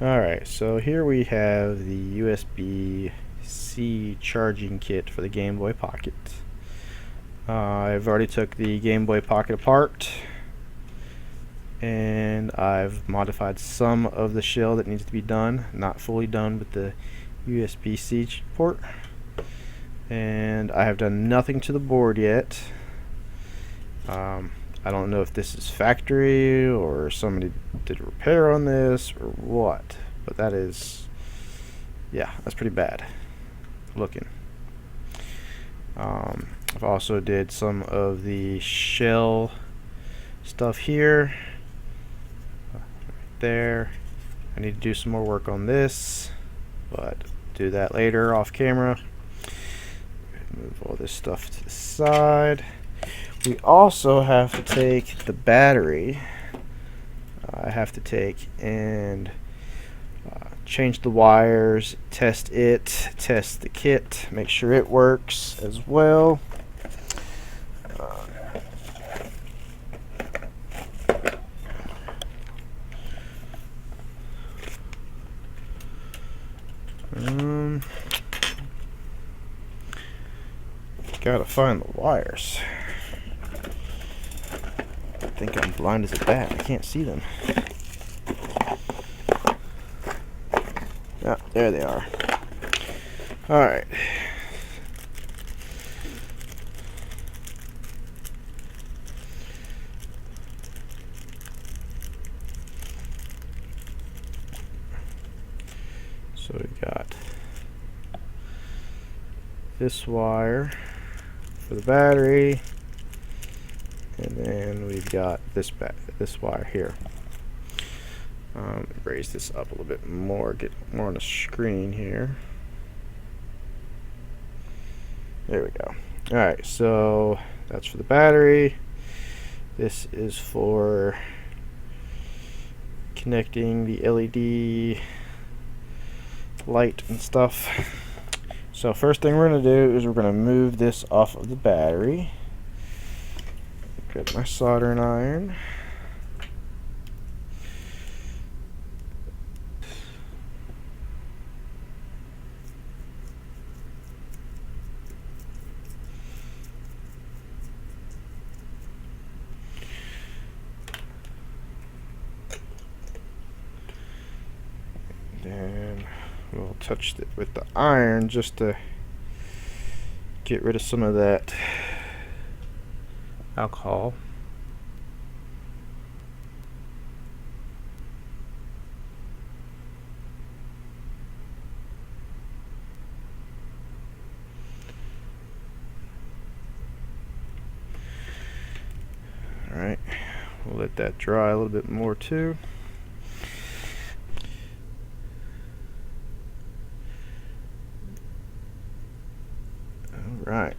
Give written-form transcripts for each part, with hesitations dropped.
Alright, so here we have the USB-C charging kit for the Game Boy Pocket. I've already took the Game Boy Pocket apart and I've modified some of the shell that needs to be done, not fully done with the USB-C port. And I have done nothing to the board yet. I don't know if this is factory or somebody did a repair on this or what, but that is, yeah, that's pretty bad looking. I've also did some of the shell stuff here, right there. I need to do some more work on this, but do that later off camera. Move all this stuff to the side. We also have to take the battery. I have to take and change the wires, test it, test the kit, make sure it works as well. Gotta find the wires. I think I'm blind as a bat. I can't see them. Yeah, there they are. Alright. So we got this wire for the battery, and then we've got this wire here. Raise this up a little bit more, get more on the screen here. There we go. Alright, so that's for the battery. This is for connecting the LED light and stuff. So first thing we're going to do is we're going to move this off of the battery. Grab my soldering iron. And we'll touch it with the iron just to get rid of some of that alcohol. Alright, we'll let that dry a little bit more too. Right.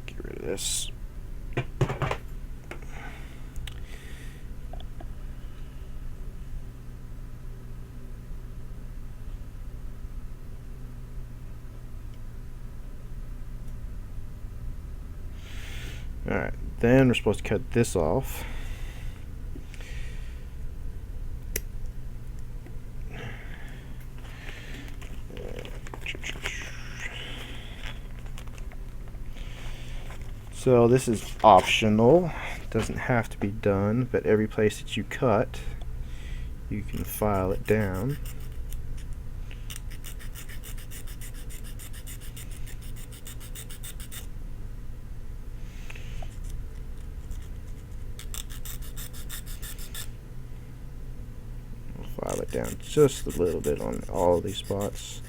Get rid of this. Alright, then we're supposed to cut this off. So this is optional, doesn't have to be done, but every place that you cut, you can file it down. File it down just a little bit on all of these spots.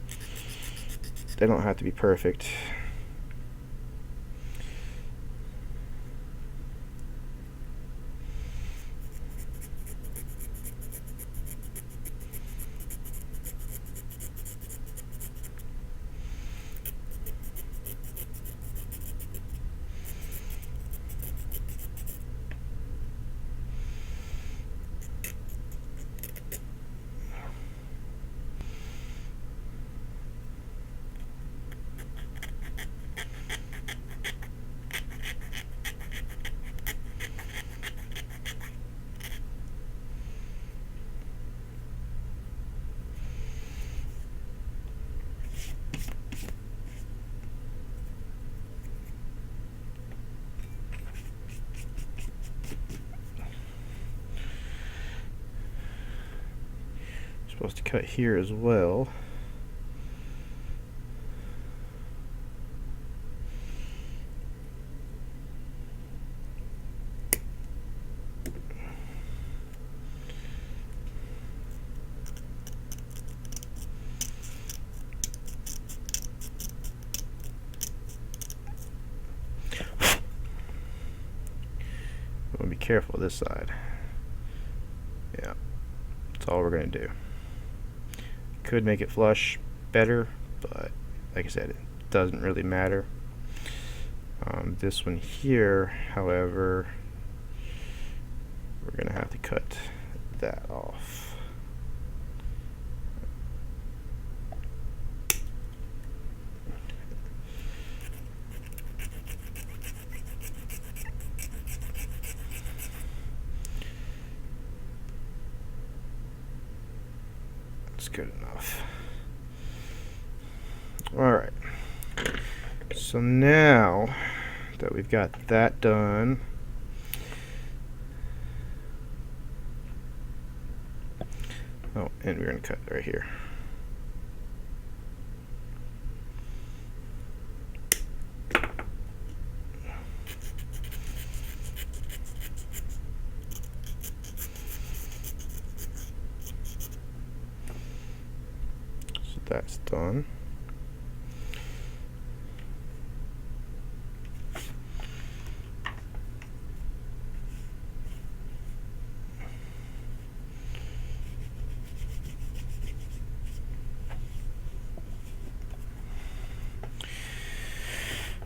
They don't have to be perfect. supposed to cut here as well. I'm gonna be careful this side. Yeah, that's all we're gonna do. Could make it flush better, but like I said, it doesn't really matter. This one here, however, we're gonna have to cut that off. That's good enough. Alright, so now that we've got that done, oh, and we're going to cut right here. So that's done.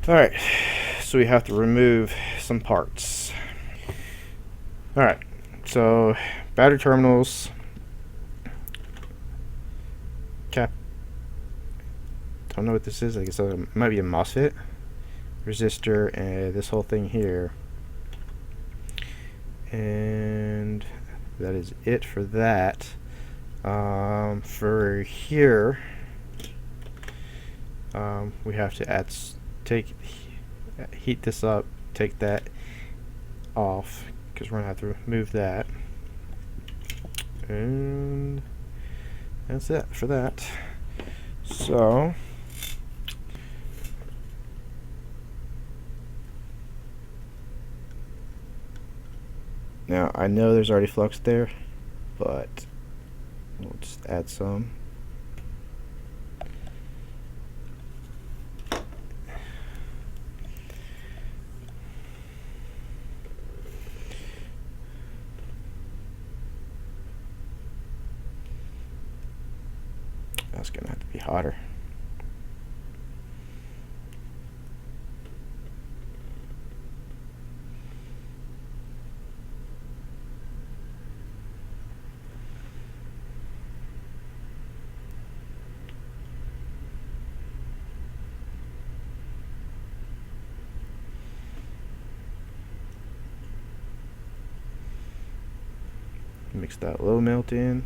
Alright, so we have to remove some parts. Alright, so battery terminals, cap, don't know what this is, I guess it might be a MOSFET, resistor, and this whole thing here. And that is it for that. For here, we have to heat this up, take that off, because we're gonna have to remove that, and that's it for that. So now I know there's already flux there, but we'll just add some. That's gonna have to be hotter. Mix that low melt in.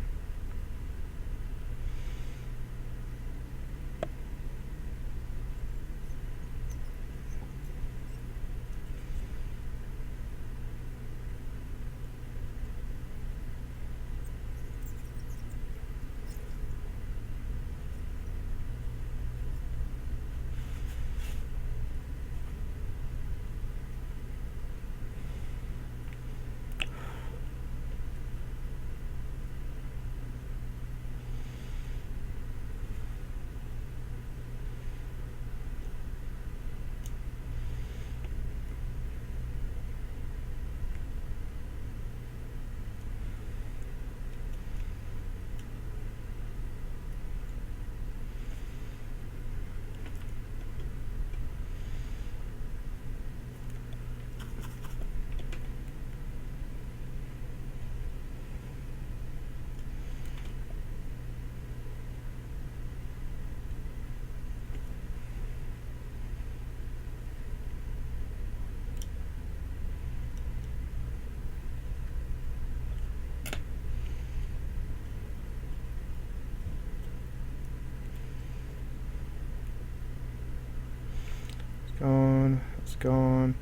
Gone, it's gone.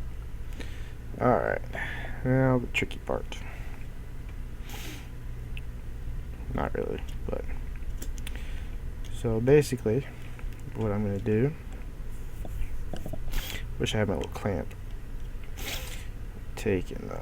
Alright, now the tricky part. Not really, but So basically, what I'm going to do, wish I had my little clamp, take and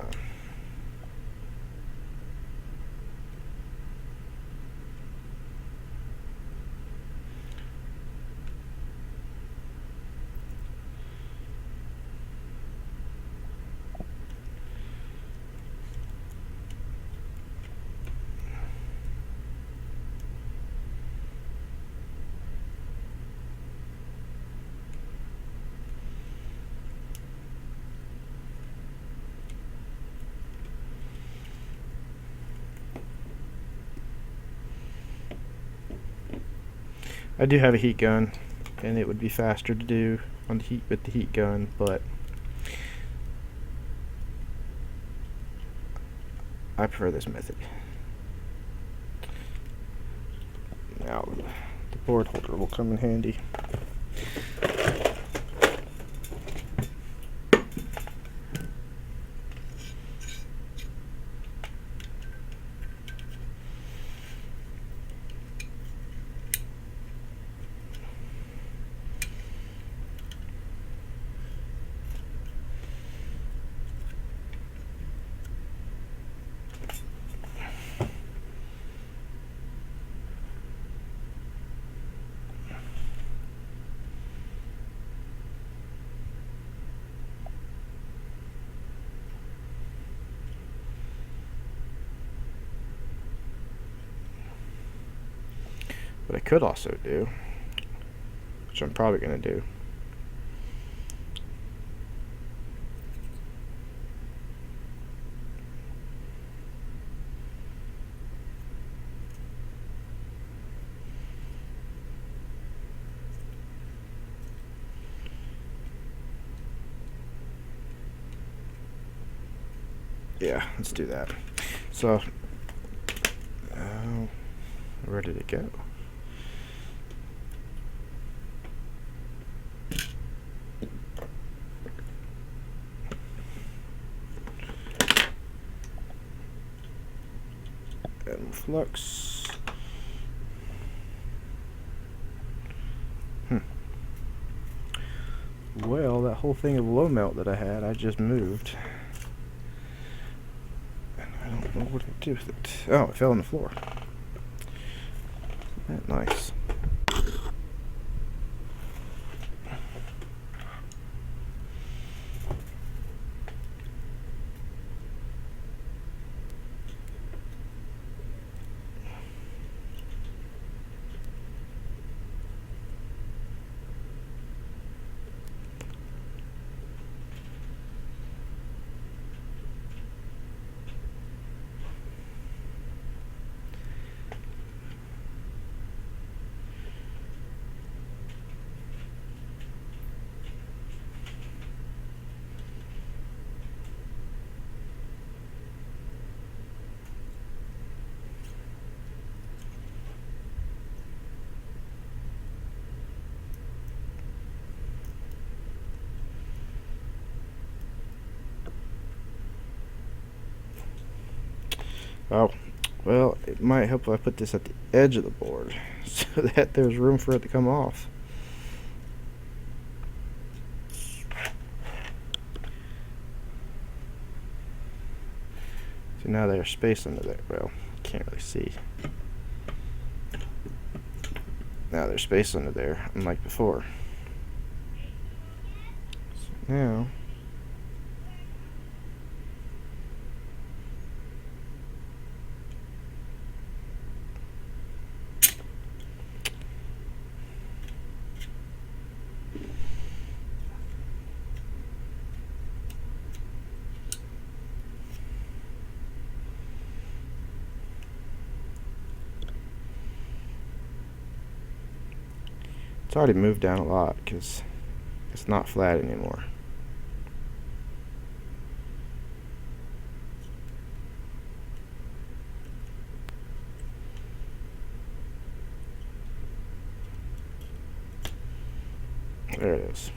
I do have a heat gun, and it would be faster to do on the heat with the heat gun, but I prefer this method. Now, the board holder will come in handy. What I could also do, which I'm probably going to do, yeah, let's do that. So, where did it go? And flux. Well, that whole thing of low melt that I had, I just moved. And I don't know what to do with it. Oh, it fell on the floor. Isn't that nice? Oh, well, it might help if I put this at the edge of the board so that there's room for it to come off. So now there's space under there. Well, can't really see. Now there's space under there, unlike before. So now, it's already moved down a lot because it's not flat anymore. There it is.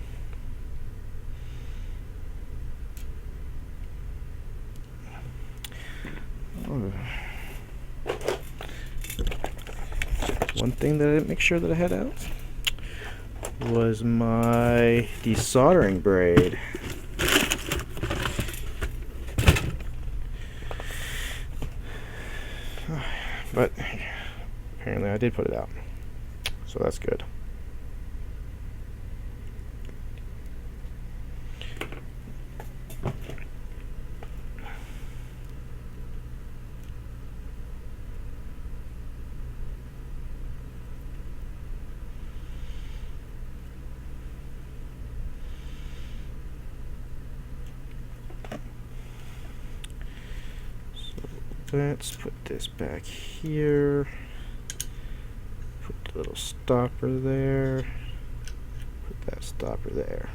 Oh. One thing that I didn't make sure that I had out was my desoldering braid. But apparently I did put it out, so that's good. Let's put this back here. Put the little stopper there. Put that stopper there.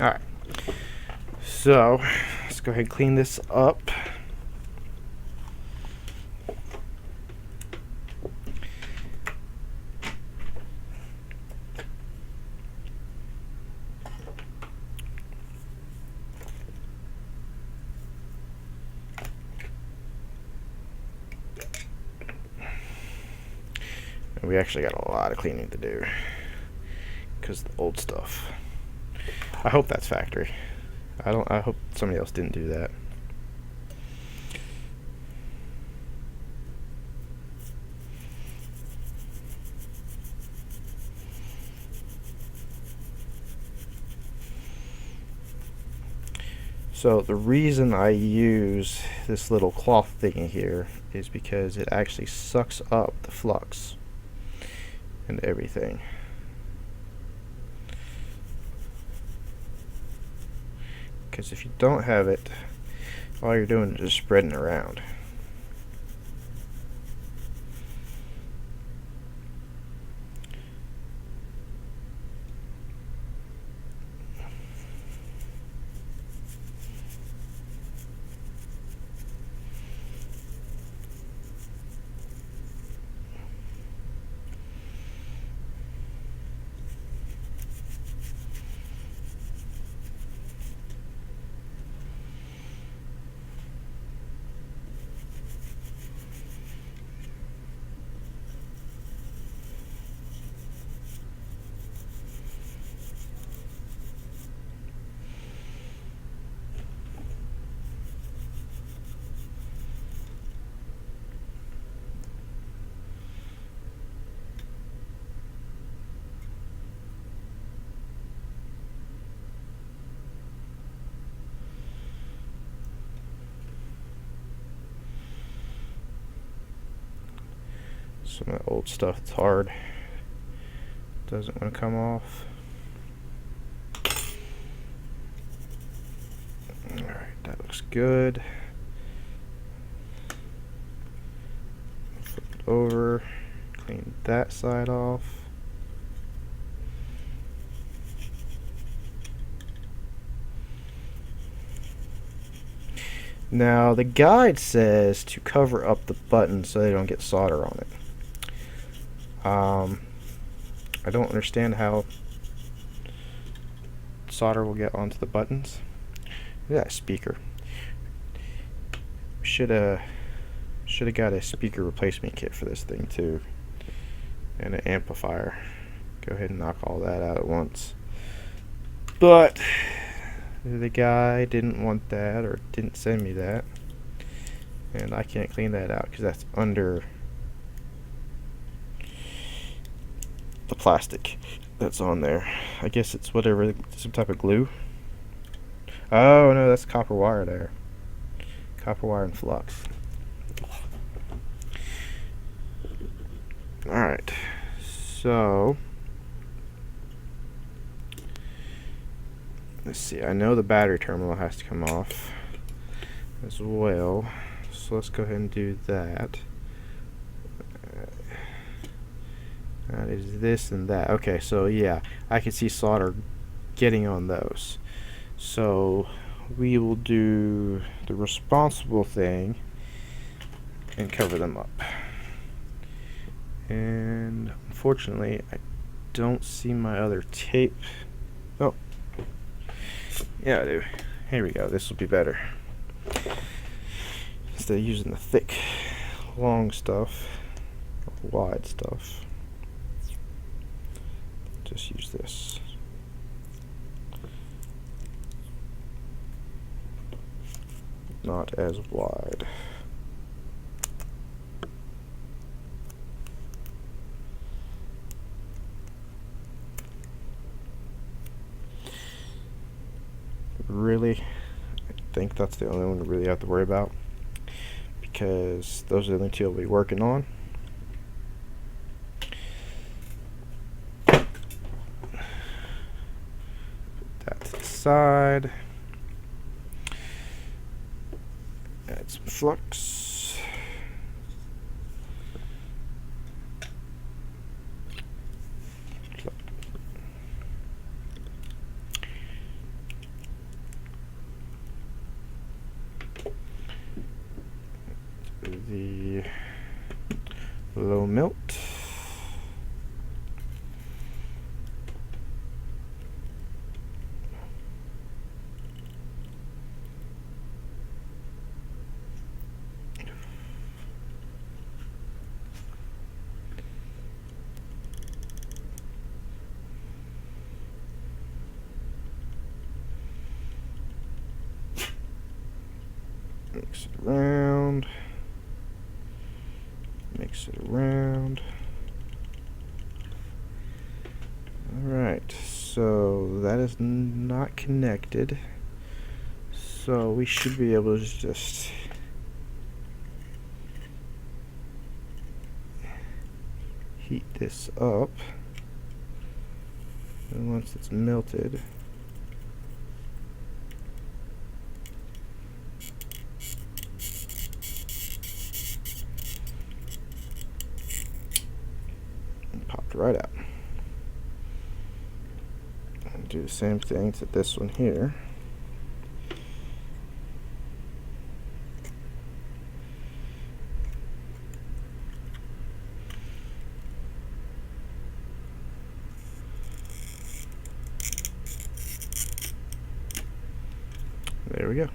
Alright, so let's go ahead and clean this up. And we actually got a lot of cleaning to do because the old stuff. I hope that's factory. I hope somebody else didn't do that. So the reason I use this little cloth thingy here is because it actually sucks up the flux and everything. Because if you don't have it, all you're doing is just spreading around. Some of the old stuff that's hard doesn't want to come off. Alright, that looks good. Flip it over, clean that side off. Now the guide says to cover up the buttons so they don't get solder on it. I don't understand how solder will get onto the buttons. Look at that speaker. Should have got a speaker replacement kit for this thing too, and an amplifier. Go ahead and knock all that out at once. But the guy didn't want that, or didn't send me that, and I can't clean that out because that's under the plastic that's on there. I guess it's whatever, some type of glue. Oh no, that's copper wire there. Copper wire and flux. Alright, so let's see, I know the battery terminal has to come off as well, so let's go ahead and do that. That is this and that. Okay, so yeah, I can see solder getting on those. So we will do the responsible thing and cover them up. And unfortunately, I don't see my other tape. Oh, yeah, I do. Here we go. This will be better. Instead of using the thick, long stuff, wide stuff, just use this. Not as wide. Really, I think that's the only one we really have to worry about, because those are the only two I'll be working on. Put that to the side. Add some flux. The low melt. Mix it around. Mix it around. Alright, so that is not connected. So we should be able to just heat this up. And once it's melted, popped right out. And do the same thing to this one here. There we go.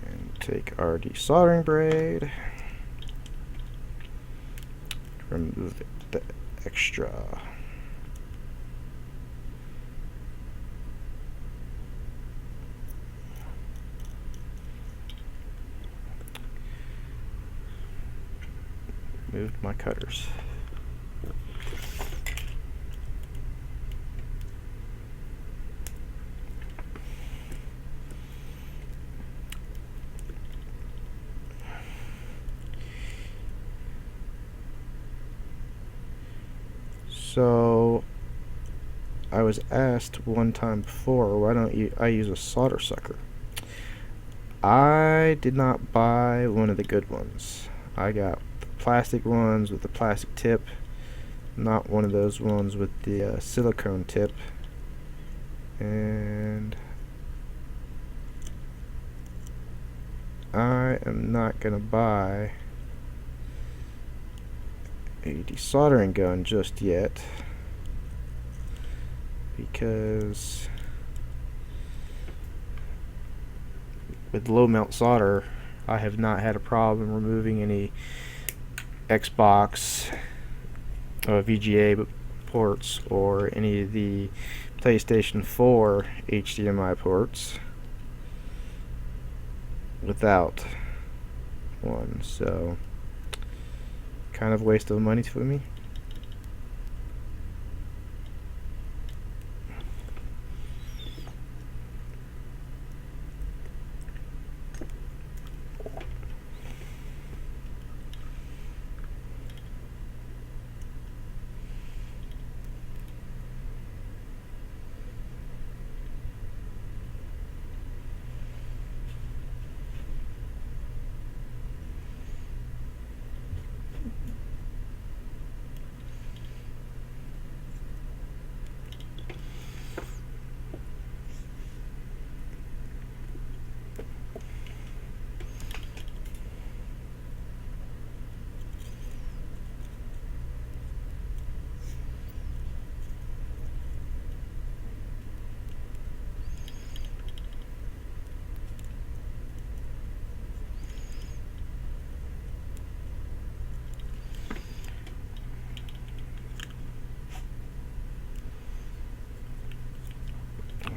And take our desoldering braid, remove the extra. Moved my cutters. So I was asked one time before, why don't I use a solder sucker? I did not buy one of the good ones. I got the plastic ones with the plastic tip, not one of those ones with the silicone tip. And I am not gonna buy a desoldering gun just yet, because with low melt solder I have not had a problem removing any Xbox VGA ports or any of the PlayStation 4 HDMI ports without one, so kind of waste of money for me.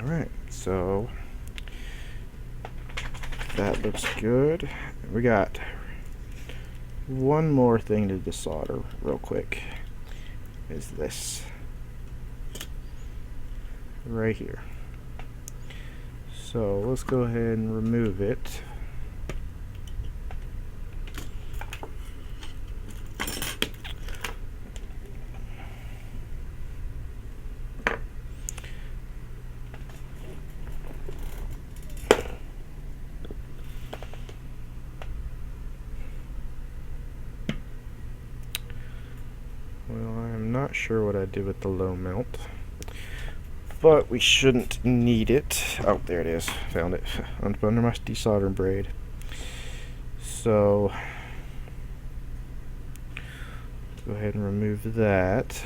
Alright, so that looks good. We got one more thing to desolder real quick, is this right here. So let's go ahead and remove it. Well, I'm not sure what I did with the low melt, but we shouldn't need it. Oh, there it is. Found it under my desoldering braid. So go ahead and remove that.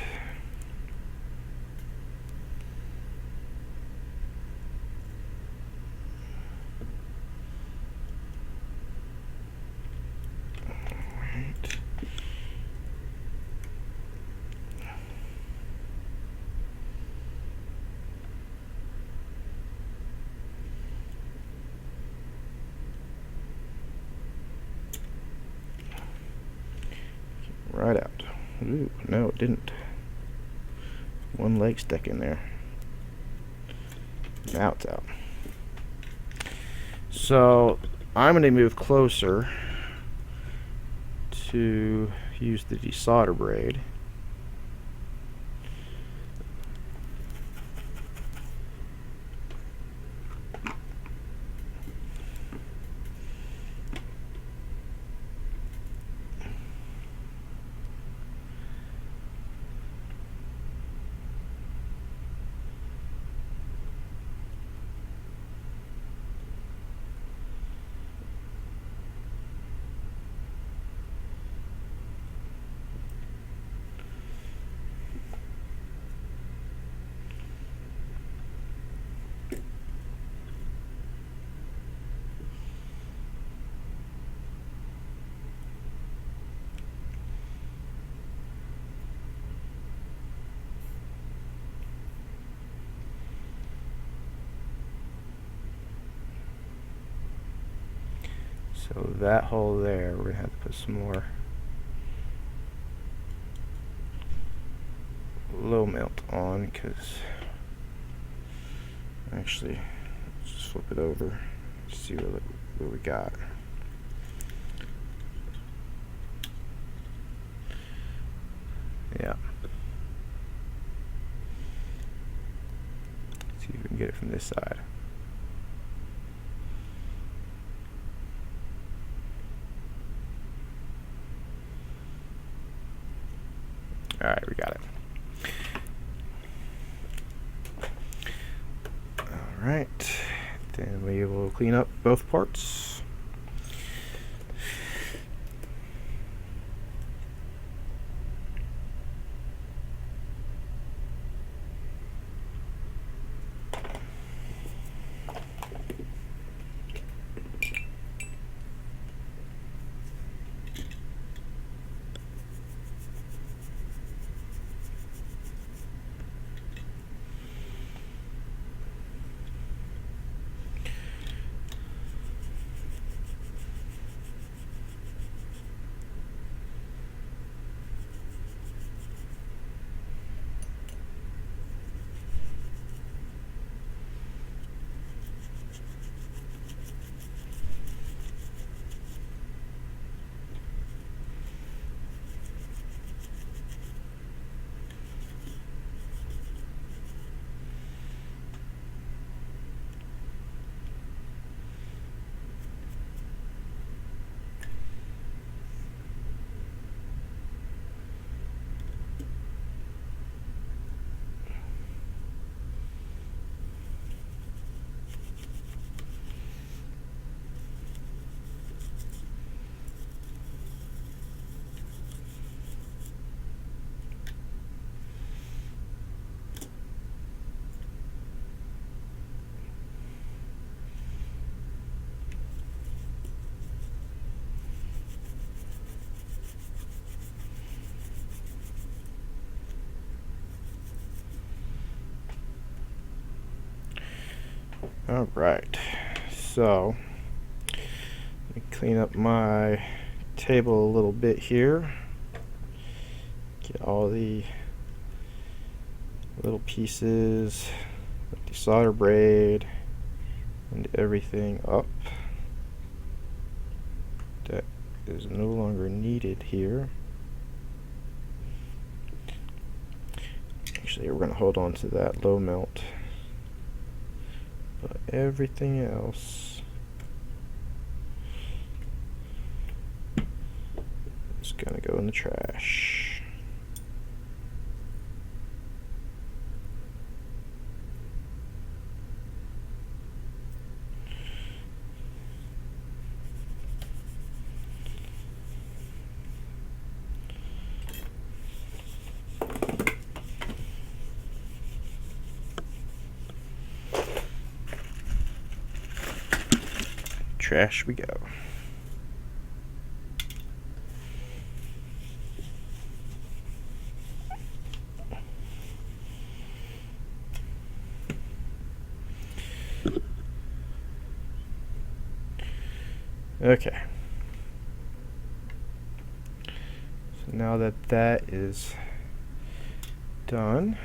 Right out. Ooh, no, it didn't. One leg stuck in there. Now it's out. So I'm going to move closer to use the desolder braid. So that hole there, we're going to have to put some more low melt on, because actually, let's just flip it over, see what we got. Yeah. get it from this side. All right, we got it. All right, then we will clean up both parts. All right, so let me clean up my table a little bit here. Get all the little pieces with the solder braid and everything up. That is no longer needed here. Actually, we're going to hold on to that low melt. But everything else is gonna go in the trash. Trash we go. Okay. So now that that is done,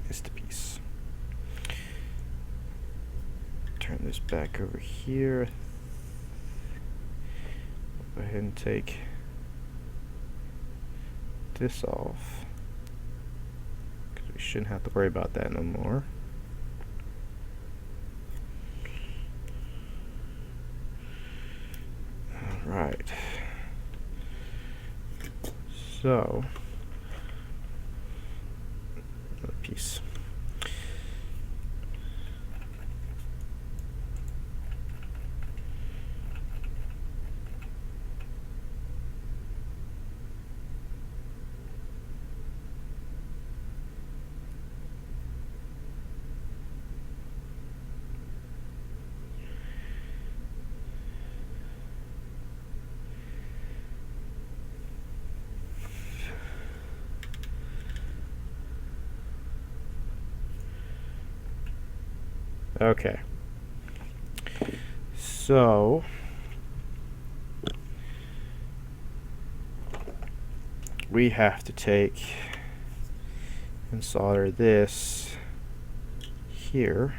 missed a piece. Turn this back over here. Go ahead and take this off, because we shouldn't have to worry about that no more. Alright. So, another piece. Okay. So, we have to take and solder this here.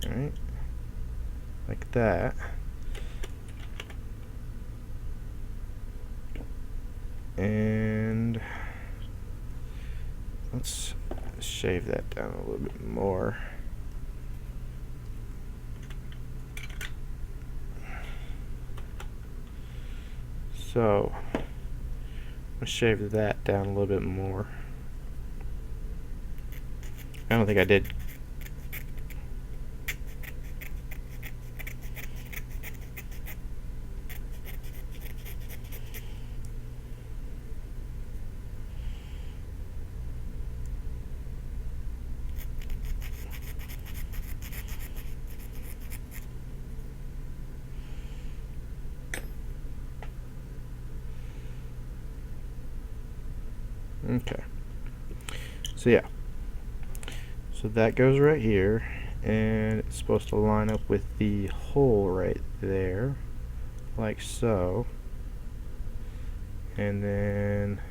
Alright, like that. And let's shave that down a little bit more. So let's shave that down a little bit more. I don't think I did. Okay. So yeah. So that goes right here, and it's supposed to line up with the hole right there, like so. And then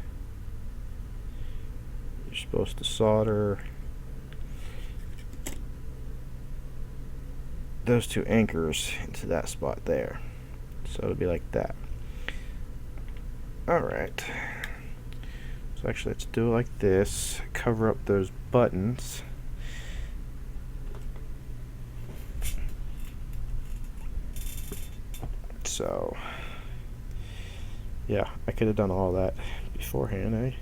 you're supposed to solder those two anchors into that spot there. So it'll be like that. Alright. So actually let's do it like this. Cover up those buttons. So yeah, I could have done all that beforehand, eh?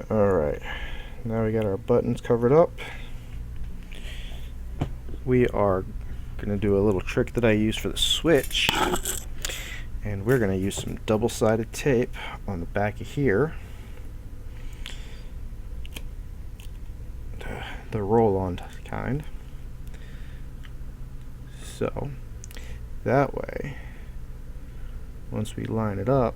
Alright, now we got our buttons covered up. We are going to do a little trick that I use for the switch, and we're going to use some double-sided tape on the back of here, the roll-on kind. So that way, once we line it up,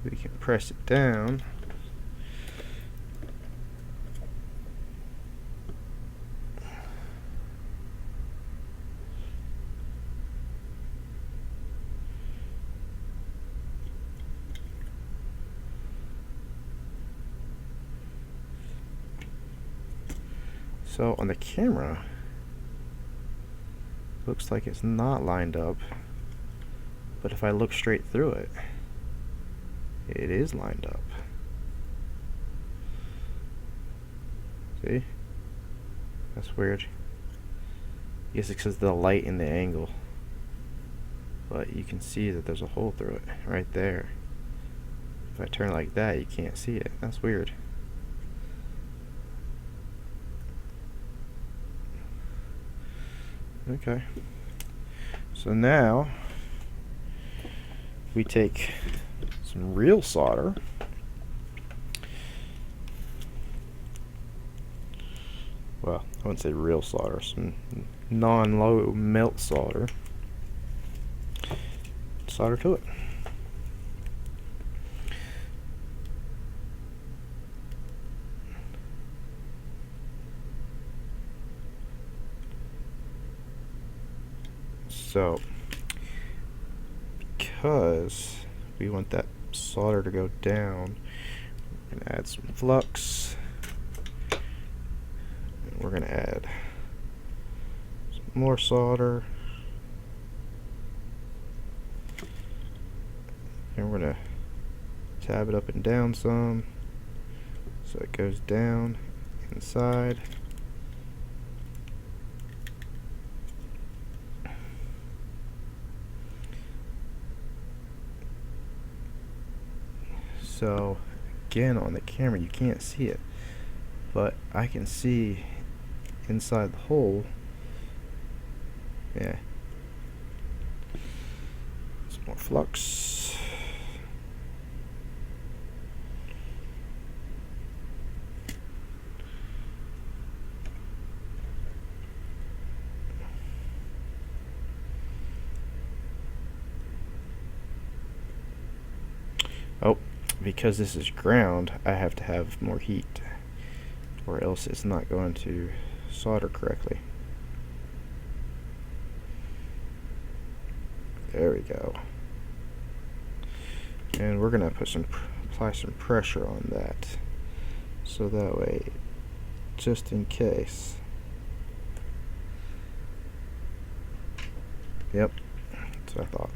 we can press it down. So on the camera, looks like it's not lined up, but if I look straight through it, it is lined up. See? That's weird. I guess it's because of the light in the angle. But you can see that there's a hole through it right there. If I turn it like that, you can't see it. That's weird. Okay. So now we take some real solder. Well, I wouldn't say real solder, some non-low melt solder. Solder to it. So, because we want that solder to go down, we're going to add some flux. And we're going to add some more solder. And we're going to tab it up and down some so it goes down inside. So again, on the camera you can't see it, but I can see inside the hole. Yeah. Some more flux. Oh, because this is ground, I have to have more heat, or else it's not going to solder correctly. There we go. And we're gonna apply some pressure on that, so that way, just in case. Yep, that's what I thought.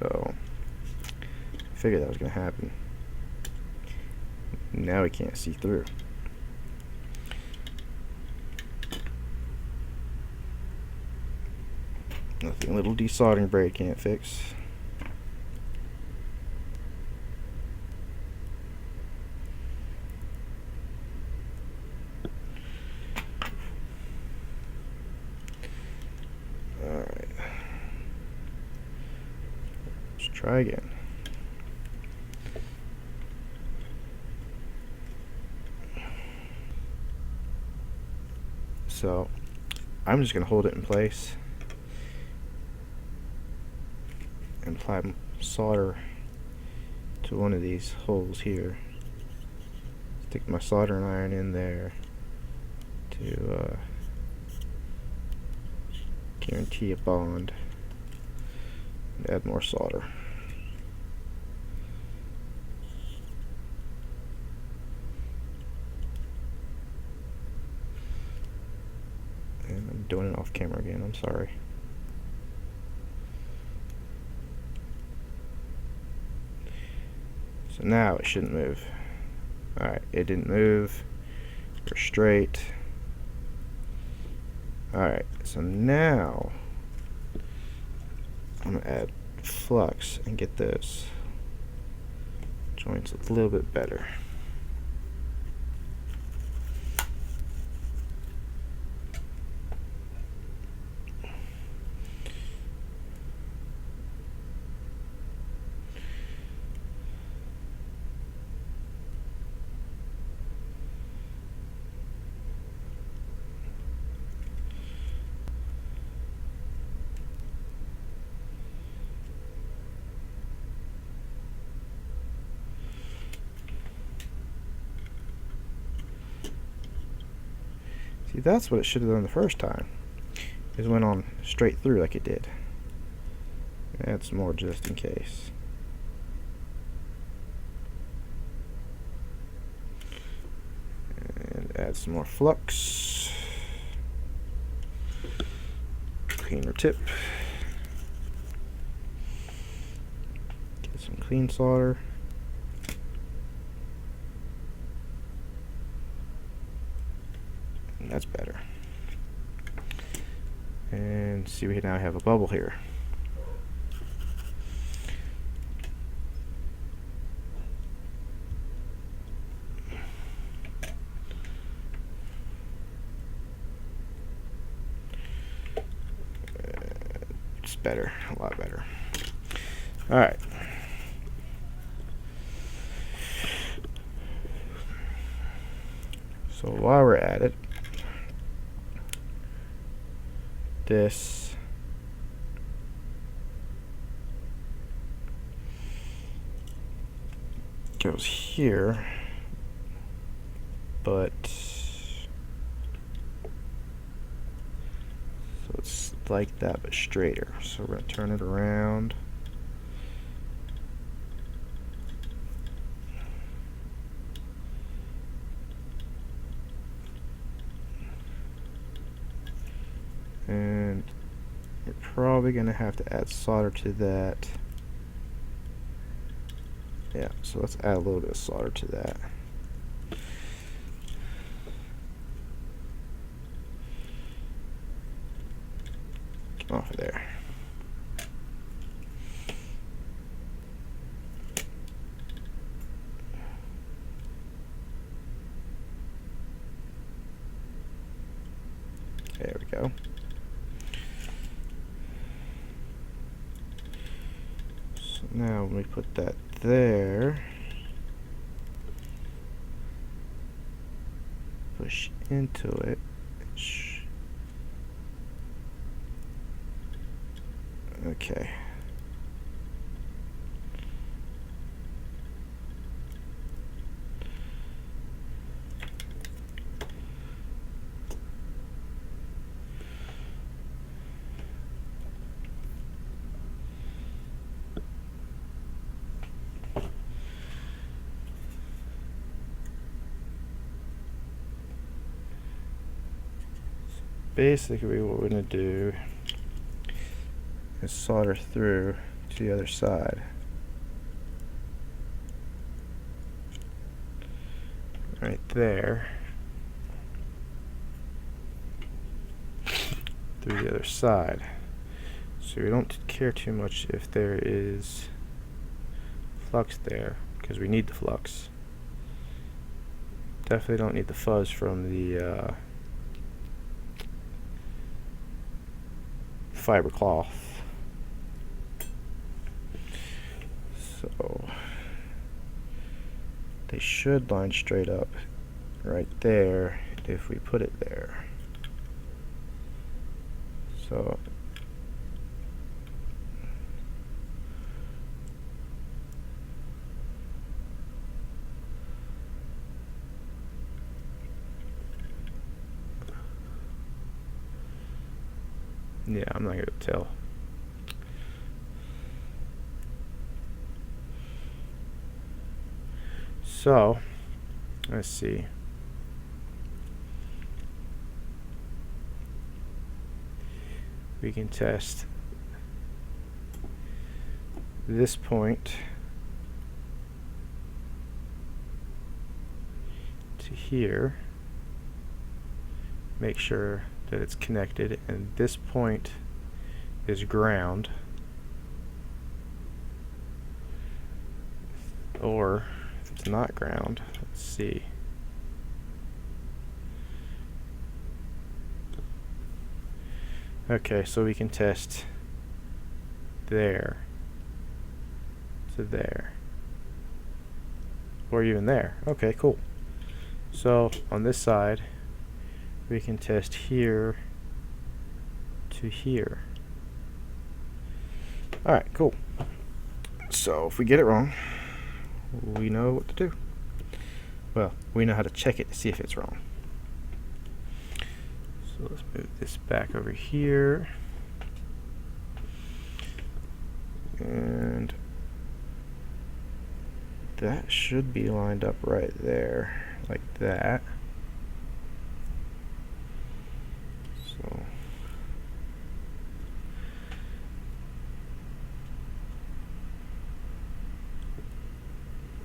So, I figured that was going to happen. Now we can't see through. Nothing a little desoldering braid can't fix. Alright. Let's try again. So, I'm just going to hold it in place and apply solder to one of these holes here. Stick my soldering iron in there to guarantee a bond and add more solder. And I'm doing it off camera again, I'm sorry. So now it shouldn't move. Alright, it didn't move. We're straight. Alright, so now I'm going to add flux and get those joints a little bit better. See, that's what it should have done the first time. It went on straight through like it did. Add some more just in case. And add some more flux. Cleaner tip. Get some clean solder. That's better. And see, we now have a bubble here. It's better, a lot better. All right. So while we're at it, this goes here, but so it's like that but straighter. So we're going to turn it around. And we're probably going to have to add solder to that. Yeah, so let's add a little bit of solder to that. Get off of there. Now when we put that there, push into it. Okay. Basically what we're going to do is solder through to the other side. Right there. Through the other side. So we don't care too much if there is flux there, because we need the flux. Definitely don't need the fuzz from the fiber cloth. So they should line straight up right there if we put it there. So yeah, I'm not gonna tell. So let's see. We can test this point to here. Make sure that it's connected, and this point is ground. Or if it's not ground, let's see. Okay, so we can test there to there, or even there. Okay, cool. So on this side, we can test here to here. Alright, cool. So if we get it wrong, we know what to do. Well, we know how to check it to see if it's wrong. So let's move this back over here. And that should be lined up right there, like that. So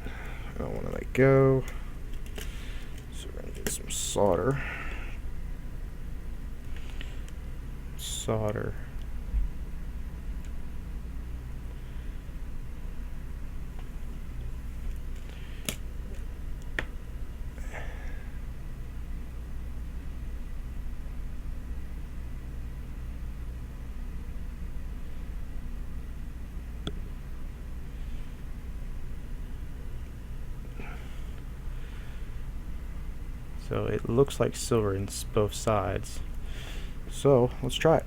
I don't want to let go. So we're going to get some solder. Solder. So it looks like silver in both sides. So let's try it.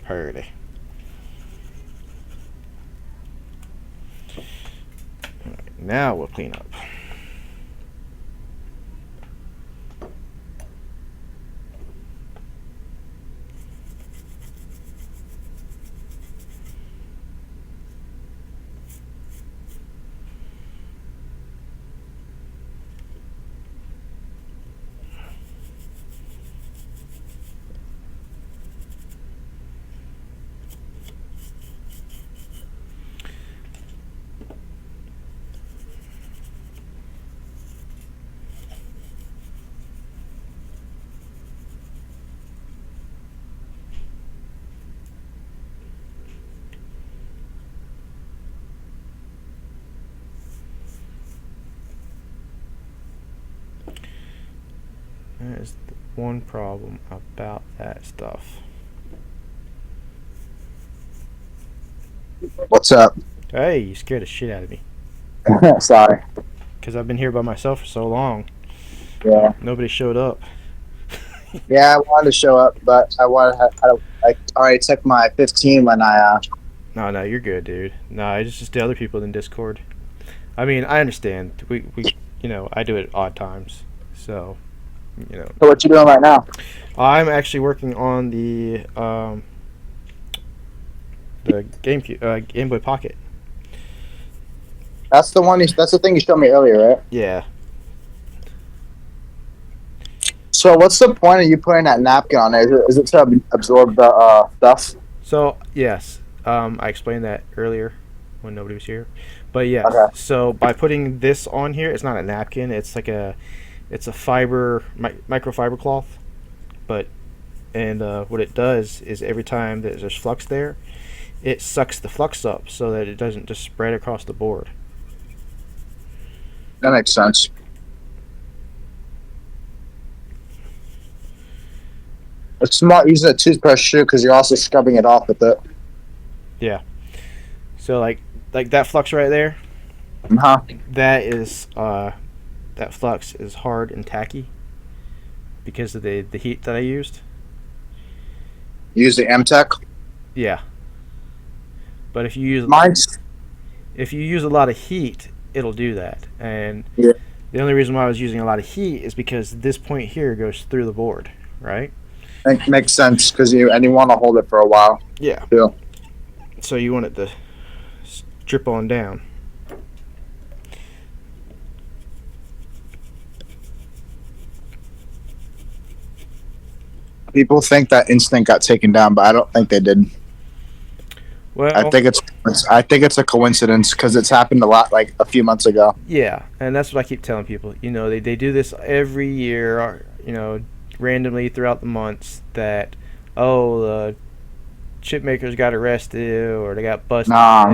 Pretty. Alright, now we'll clean up. That is the one problem about that stuff. What's up? Hey, you scared the shit out of me. Sorry. Because I've been here by myself for so long. Yeah. Nobody showed up. Yeah, I wanted to show up, but I already took my 15 when No, you're good, dude. No, it's just the other people in Discord. I mean, I understand. I do it at odd times. So, you know. So what you doing right now? I'm actually working on the Game Boy Pocket. That's the thing you showed me earlier, right? Yeah. So what's the point of you putting that napkin on there? Is it to absorb the stuff? So, yes. I explained that earlier when nobody was here. But yes. Okay. So, by putting this on here, it's not a napkin. It's like it's a microfiber cloth. And what it does is every time that there's flux there, it sucks the flux up so that it doesn't just spread across the board. That makes sense. It's smart using a toothbrush too, because you're also scrubbing it off with it. Yeah. So like that flux right there, Huh? that flux is hard and tacky because of the heat that I used. Use the Amtech. Yeah. But Mine's if you use a lot of heat, it'll do that. And Yeah. the only reason why I was using a lot of heat is because this point here goes through the board, right? It makes sense because you want to hold it for a while. Yeah. Yeah. So you want it to drip on down. People think that Instinct got taken down, but I don't think they did. Well, I think it's a coincidence because it's happened a lot, like a few months ago. yeah, and that's what I keep telling people. They do this every year, randomly throughout the months that, the chip makers got arrested or they got busted, Nah.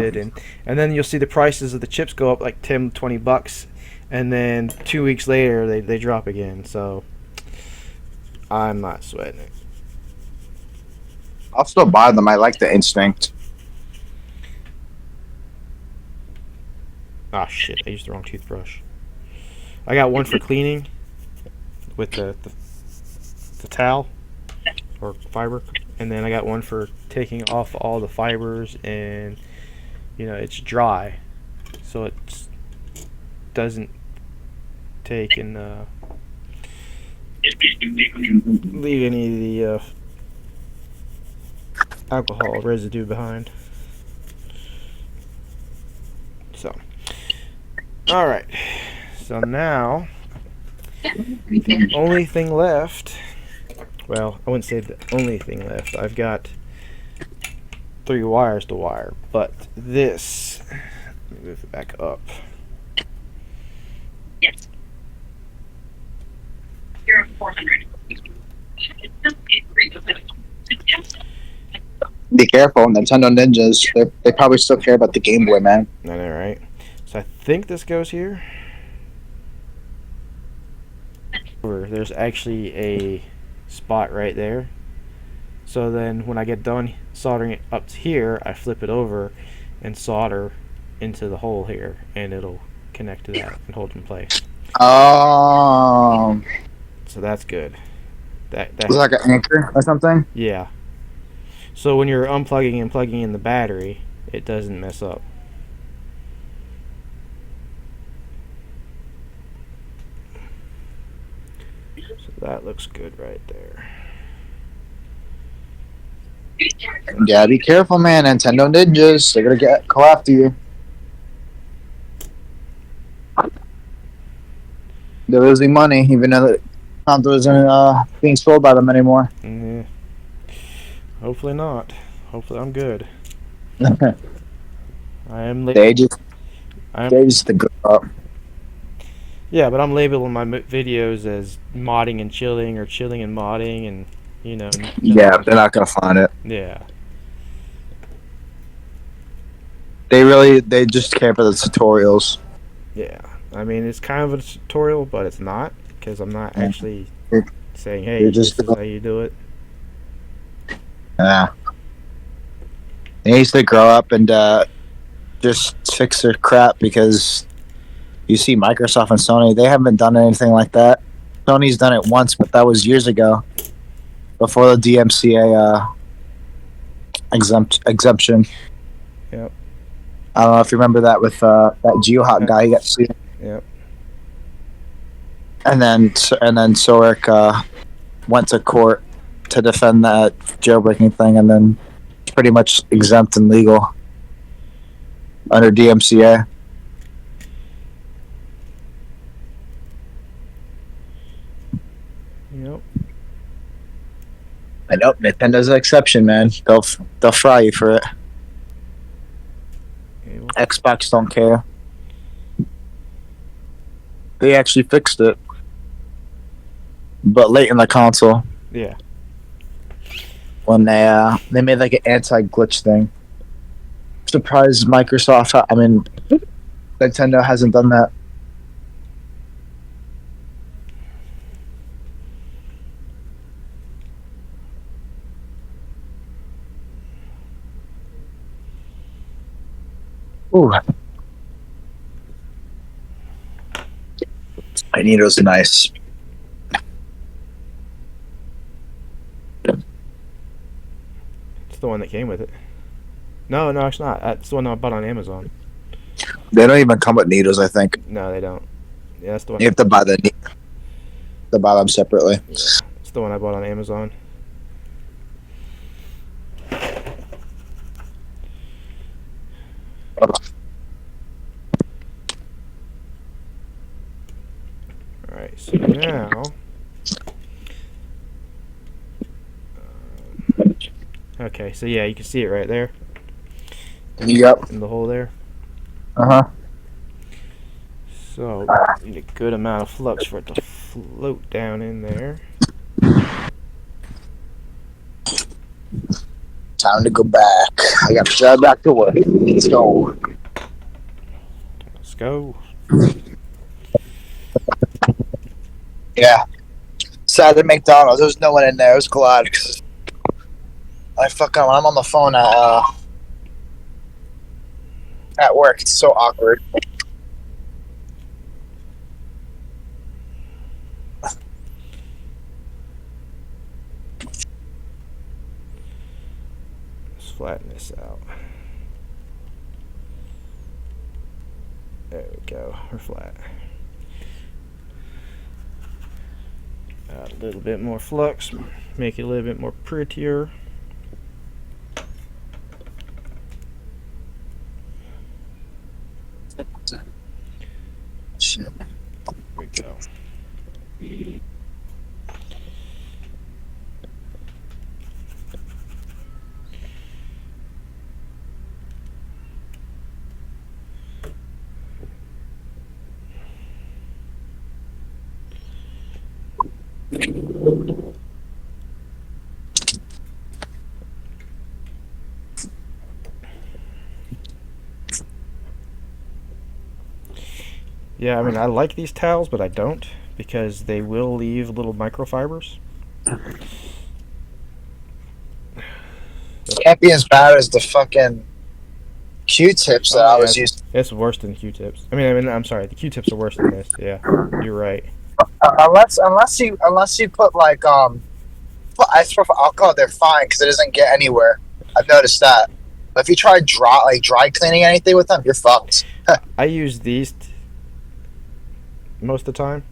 and then you'll see the prices of the chips go up like $10-$20, and then 2 weeks later they drop again. So I'm not sweating it. I'll still buy them. I like the Instinct. Ah, shit, I used the wrong toothbrush. I got one for cleaning with the towel or fiber, and then I got one for taking off all the fibers, and it's dry, so it doesn't take and leave any of the alcohol residue behind. So, all right. So now, the only thing left. Well, I wouldn't say the only thing left. I've got 3 wires to wire, but this. Let me move it back up. Yes. You're at 400. Be careful, Nintendo Ninjas. They probably still care about the Game Boy, man. I know, right? So I think this goes here. There's actually a spot right there. So then when I get done soldering it up to here, I flip it over and solder into the hole here, and it'll connect to that and hold it in place. Oh. So that's good. It's like an anchor or something? Yeah. So when you're unplugging and plugging in the battery, it doesn't mess up. So that looks good right there. Yeah, be careful, man. Nintendo Ninjas. They're going to go after you. They're losing money, even though the console isn't being sold by them anymore. Yeah. Hopefully not. Hopefully I'm good. I am. They just the good up. Yeah, but I'm labeling my videos as modding and chilling, or chilling and modding, and Yeah, they're not gonna find it. Yeah. They just care for the tutorials. Yeah. I mean, it's kind of a tutorial, but it's not, because I'm not actually saying, "Hey, You're this just is how you do it." yeah. They need to grow up and just fix their crap because you see Microsoft and Sony, they haven't done anything like that. Sony's done it once, but that was years ago, before the DMCA exemption. Yep. I don't know if you remember that with that GeoHot guy. He got sued, Yep. and then Sorek went to court to defend that jailbreaking thing, and then pretty much exempt and legal under DMCA. Yep. I know Nintendo's an exception, man. They'll fry you for it. Okay, well, Xbox don't care. They actually fixed it, but late in the console yeah. when they made like an anti-glitch thing. Surprised Microsoft. I mean, Nintendo hasn't done that. Ooh. Magneto's nice. It's the one that came with it. No, it's not. That's the one I bought on Amazon. They don't even come with needles, I think. No, they don't. Yeah, that's the one. You have to buy them separately. Yeah, it's the one I bought on Amazon. Alright, so now. Okay, so yeah, you can see it right there Yep. in the hole there. Uh-huh. So, you need a good amount of flux for it to float down in there. Time to go back. I got to drive back to work. Let's go. Let's go. Yeah. Sat at McDonald's. There was no one in there. It was glad. When I'm on the phone at work, it's so awkward. Let's flatten this out. There we go. We're flat. Add a little bit more flux, make it a little bit more prettier. Shit. There we go. Yeah, I mean, I like these towels, but I don't because they will leave little microfibers. Can't be as bad as the fucking Q-tips that I was using. It's worse than Q-tips. I'm sorry, the Q-tips are worse than this. Yeah, you're right. Unless you put like isopropyl alcohol, they're fine because it doesn't get anywhere. I've noticed that. But if you try dry cleaning anything with them, you're fucked. I use these most of the time.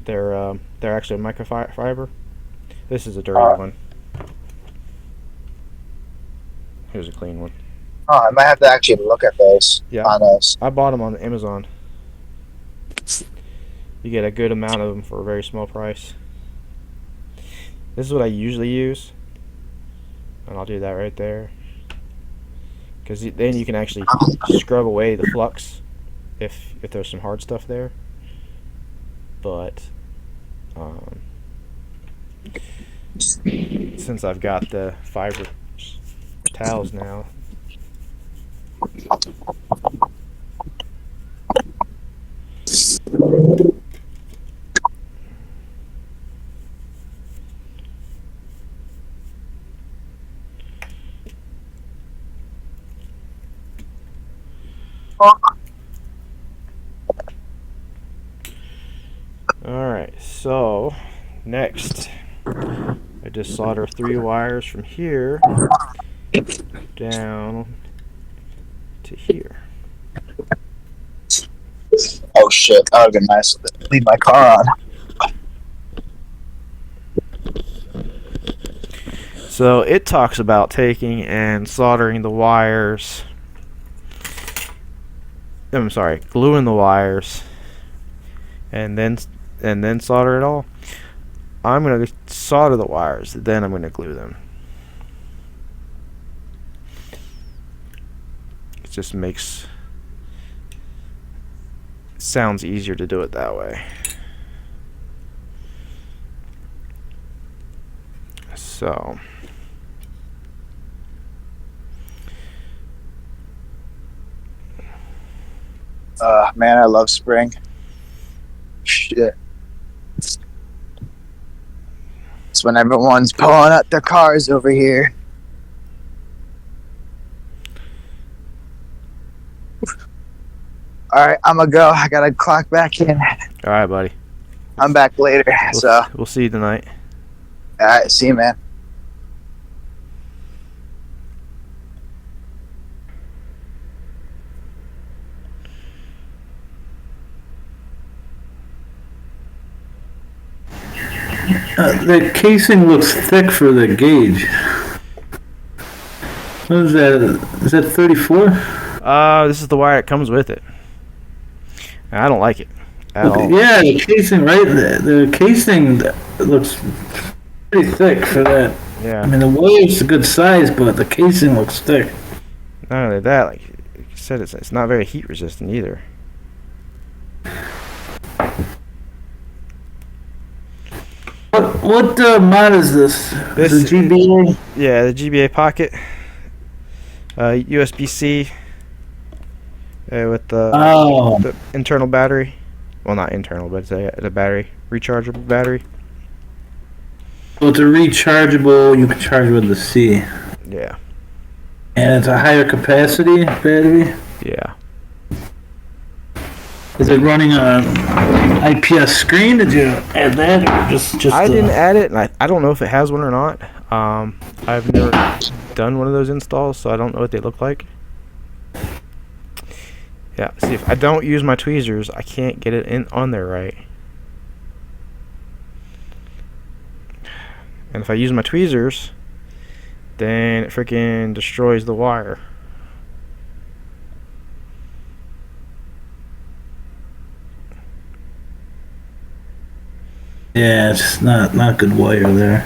They're actually a microfiber. This is a dirty one. Here's a clean one. Oh, I might have to actually look at those. Yeah, on those. I bought them on Amazon. You get a good amount of them for a very small price. This is what I usually use, and I'll do that right there. Because then you can actually scrub away the flux if there's some hard stuff there. But since I've got the fiber towels now, Alright, so next I just solder 3 wires from here down to here. Oh shit, that would have been nice to leave my car on. So it talks about taking and soldering the wires. I'm sorry, gluing the wires and then solder it all. I'm going to solder the wires, then I'm going to glue them. It just sounds easier to do it that way. So Man, I love spring. Shit. It's when everyone's pulling out their cars over here. Alright, I'm gonna go. I gotta clock back in. alright, buddy. I'm back later, so. We'll see you tonight. Alright, see you, man. The casing looks thick for the gauge. What is that? Is that 34? This is the wire that comes with it. And I don't like it at all. Yeah, the casing, right? The casing looks pretty thick for that. Yeah. I mean, the wire's a good size, but the casing looks thick. Not only that, like you said, it's not very heat resistant either. What mod is this? This is it GBA? Yeah, the GBA Pocket. USB-C. With the internal battery. Well, not internal, but it's a battery. Rechargeable battery. So it's a rechargeable, you can charge with the C. Yeah. And it's a higher capacity battery? Yeah. Is it running on IPS screen? Did you add that, or just? I didn't add it, and I don't know if it has one or not. I've never done one of those installs, so I don't know what they look like. Yeah. See, if I don't use my tweezers, I can't get it on there right. And if I use my tweezers, then it freaking destroys the wire. Yeah, it's not good wire there.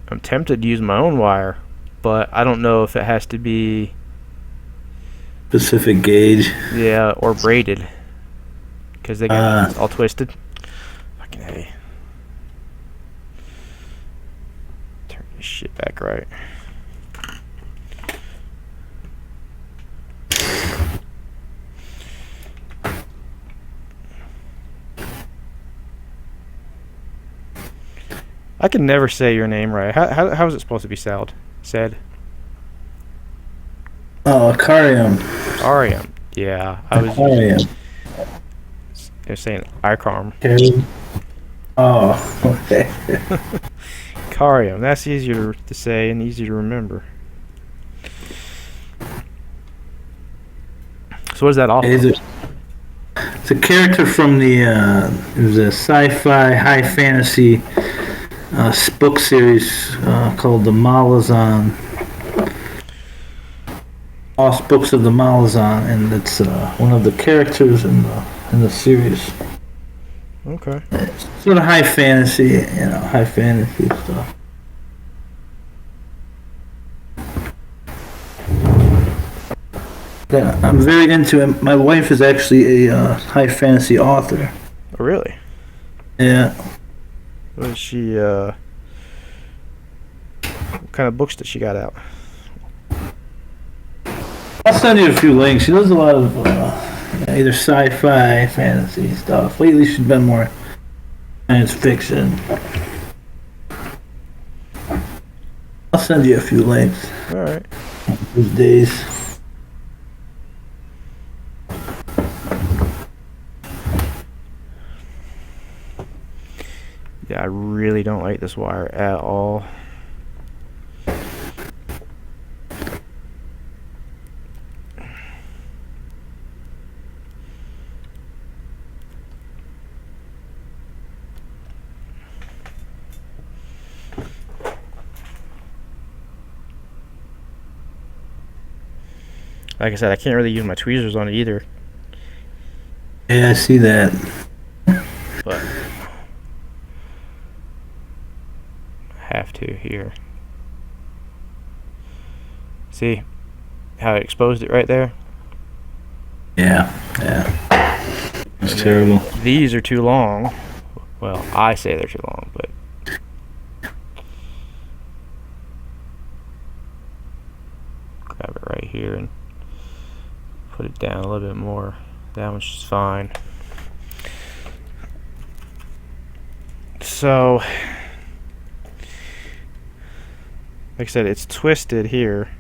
I'm tempted to use my own wire, but I don't know if it has to be Specific gauge. yeah or braided, because they get all twisted. Fucking A. Turn this shit back right. I can never say your name right. How is it supposed to be said? Oh, Akarium. Arium. Yeah, I was Akarium. They're saying Icarm. Oh, okay. Carium. That's easier to say and easier to remember. So what is that off of? It's a character from the it was a sci-fi high fantasy book series called the Malazan. Lost Books of the Malazan, and it's one of the characters in the series. Okay. It's sort of high fantasy stuff. Yeah, I'm very into it. My wife is actually a high fantasy author. Oh, really? Yeah. What is she? What kind of books did she got out? I'll send you a few links. She does a lot of either sci-fi, fantasy stuff. Lately, she's been more science fiction. I'll send you a few links All right. these days. Yeah, I really don't like this wire at all. Like I said, I can't really use my tweezers on it either, Yeah, I see that. but I have to here. See how I exposed it right there? Yeah, yeah. It's terrible. These are too long. Well, I say they're too long, but grab it right here and put it down a little bit more. That one's just fine. So, like I said, it's twisted here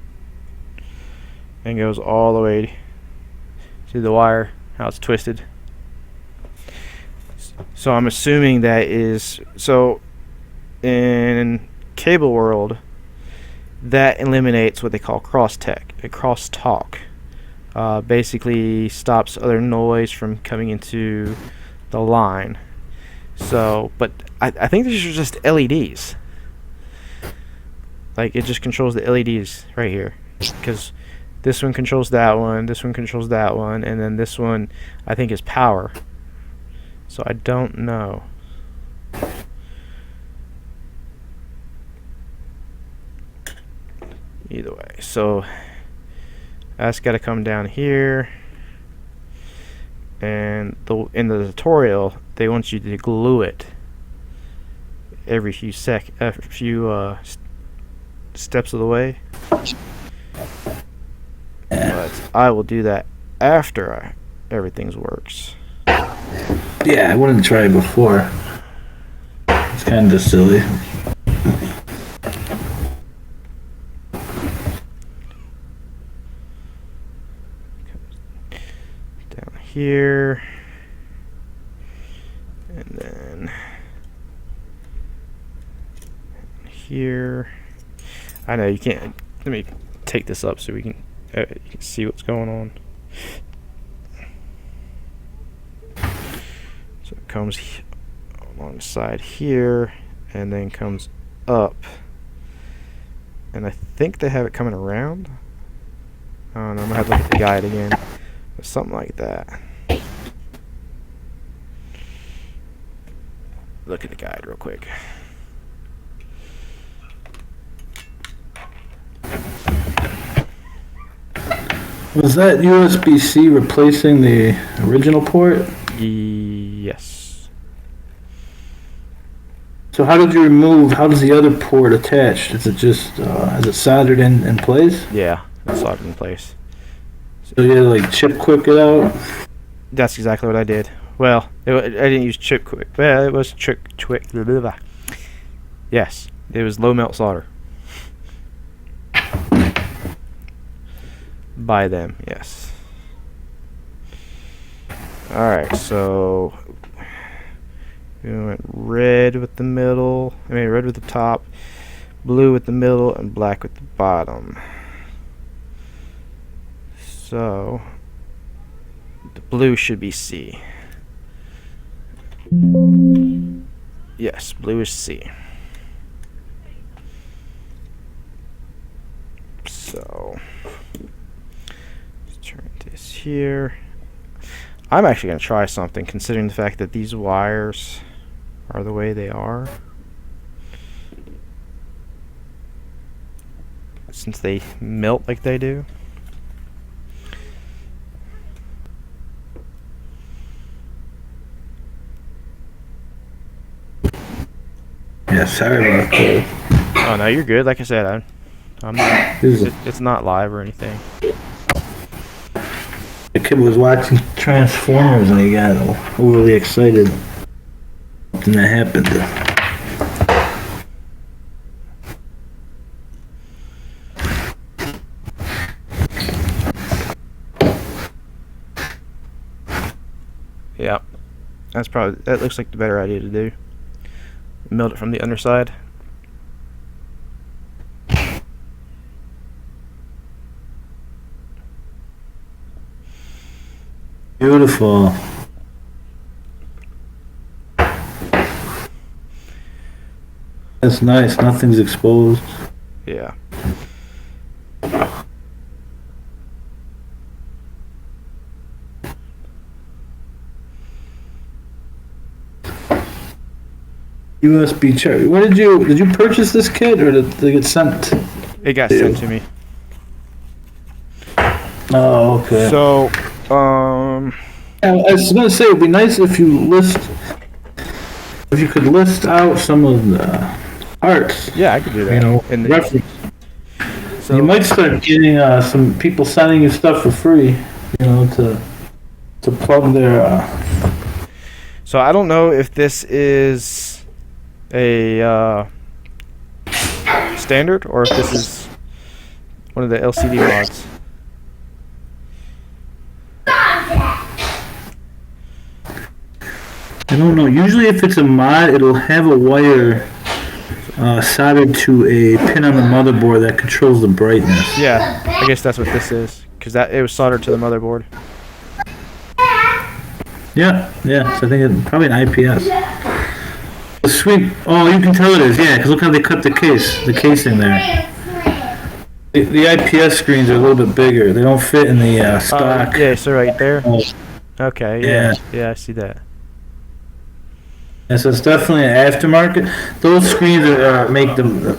and goes all the way. See the wire, how it's twisted? So I'm assuming that is, so in cable world, that eliminates what they call crosstalk. Basically stops other noise from coming into the line. So, but I think these are just LEDs. Like, it just controls the LEDs right here, because this one controls that one, this one controls that one, and then this one I think is power. So I don't know. Either way, so that's got to come down here, and in the tutorial they want you to glue it every few steps of the way. But I will do that after everything works. Yeah, I wouldn't try it before. It's kind of silly. Down here, and then here. I know you can't. Let me take this up so you can see what's going on. So it comes along the side here, and then comes up. And I think they have it coming around. I don't know. I'm gonna have to look at the guide again. Something like that. Look at the guide real quick. Was that USB-C replacing the original port? Yes. So how did you remove, how does the other port attach? Is it just, is it soldered in place? Yeah, it's locked in place. So you had to like chip quick it out? That's exactly what I did. Well, I didn't use chip quick. Well, it was chip quick. Blah, blah, blah. Yes, it was low melt solder. By them, yes. Alright, so we went red with the middle, red with the top, blue with the middle, and black with the bottom. So the blue should be C. Yes, blue is C. So let's turn this here. I'm actually going to try something, considering the fact that these wires are the way they are. Since they melt like they do. Yeah, sorry about that. Oh no, you're good. Like I said, I'm not. It's not live or anything. The kid was watching Transformers and he got overly excited. Something that happened. Yeah, that looks like the better idea to do. milled it from the underside. Beautiful. That's nice. Nothing's exposed. Yeah. USB charger. Where did you purchase this kit or did it get sent? It got sent to me. Oh, okay. So, I was gonna say it'd be nice if you could list out some of the parts. yeah, I could do that. You know, In the, reference. so, You might start getting some people sending you stuff for free. You know, to plug their. So I don't know if this is a standard or if this is one of the LCD mods. I don't know. Usually, if it's a mod, it'll have a wire soldered to a pin on the motherboard that controls the brightness. Yeah, I guess that's what this is, because it was soldered to the motherboard. Yeah. So I think it's probably an IPS. Sweet. Oh, you can tell it is. Yeah, because look how they cut the casing there. The IPS screens are a little bit bigger. They don't fit in the stock. Yeah, so right there. Oh, Okay, Yeah. yeah, I see that. and so it's definitely an aftermarket. Those screens make them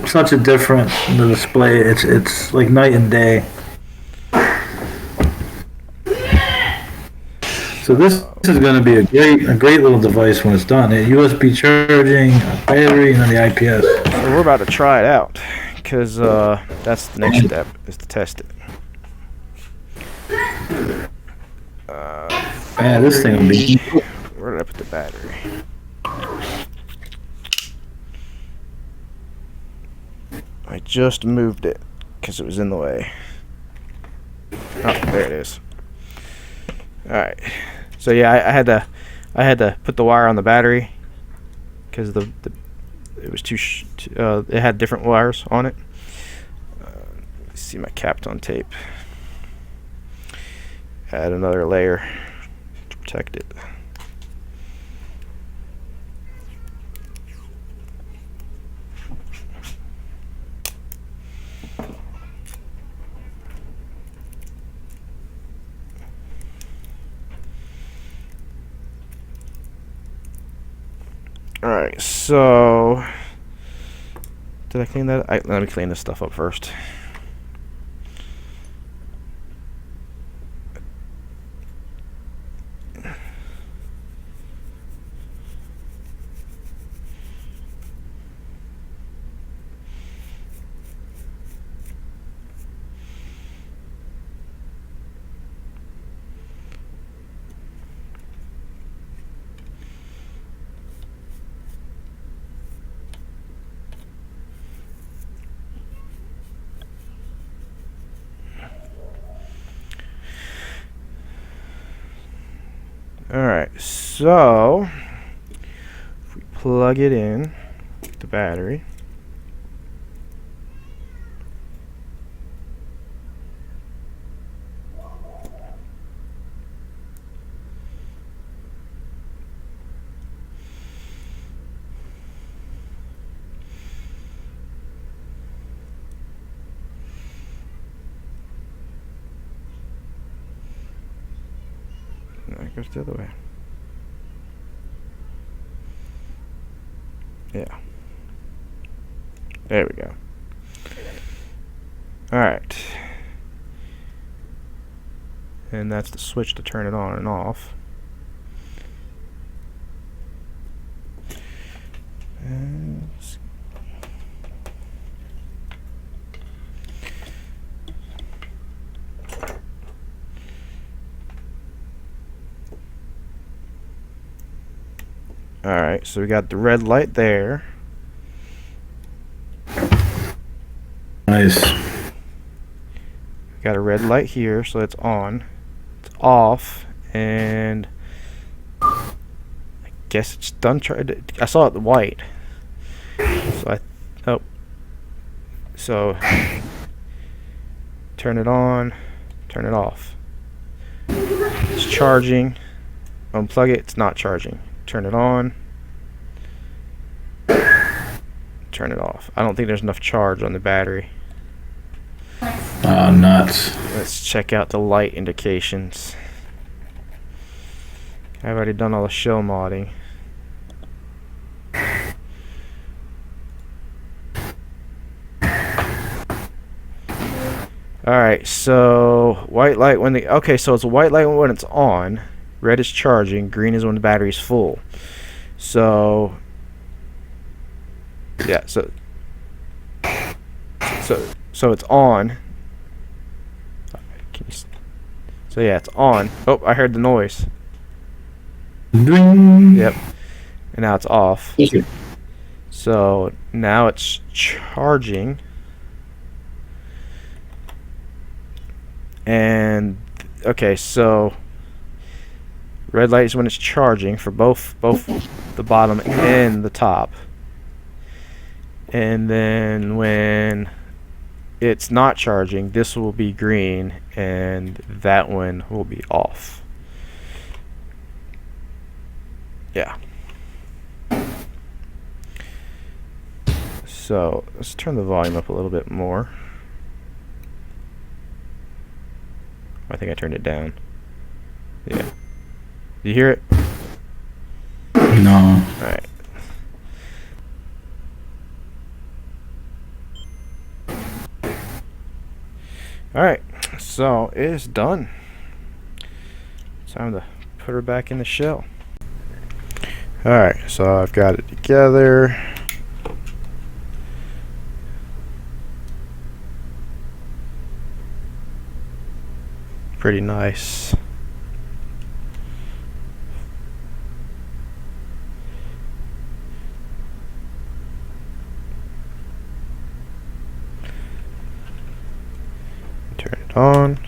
such a difference in the display. It's like night and day. So this is going to be a great little device when it's done. USB charging, a battery, and then the IPS. So we're about to try it out, because that's the next step, is to test it. Man, this thing will be. Where did I put the battery? I just moved it because it was in the way. Oh, there it is. All right. So yeah, I had to put the wire on the battery because it was it had different wires on it. Let's see my Kapton tape. Add another layer to protect it. Alright, so did I clean that? Let me clean this stuff up first. Alright, so if we plug it in, the battery. No, it goes the other way. Yeah. There we go. Alright. And that's the switch to turn it on and off. And alright, so we got the red light there. Nice. Got a red light here, so it's on. It's off, and I guess it's done. I saw it white. So turn it on, turn it off. It's charging. Unplug it, it's not charging. Turn it on. Turn it off. I don't think there's enough charge on the battery. Oh, nuts. Let's check out the light indications. I've already done all the shell modding. Alright, so white light when so it's a white light when it's on, red is charging, green is when the battery's full. So yeah, so it's on. So yeah, it's on. Oh, I heard the noise. Ding. Yep. And now it's off. So now it's charging. And okay, so red light is when it's charging for both the bottom and the top. And then when it's not charging, this will be green and that one will be off. Yeah. So let's turn the volume up a little bit more. I think I turned it down. Yeah. You hear it? No. Alright. Alright, so it's done. Time to put her back in the shell. Alright, so I've got it together. Pretty nice. Turn it on.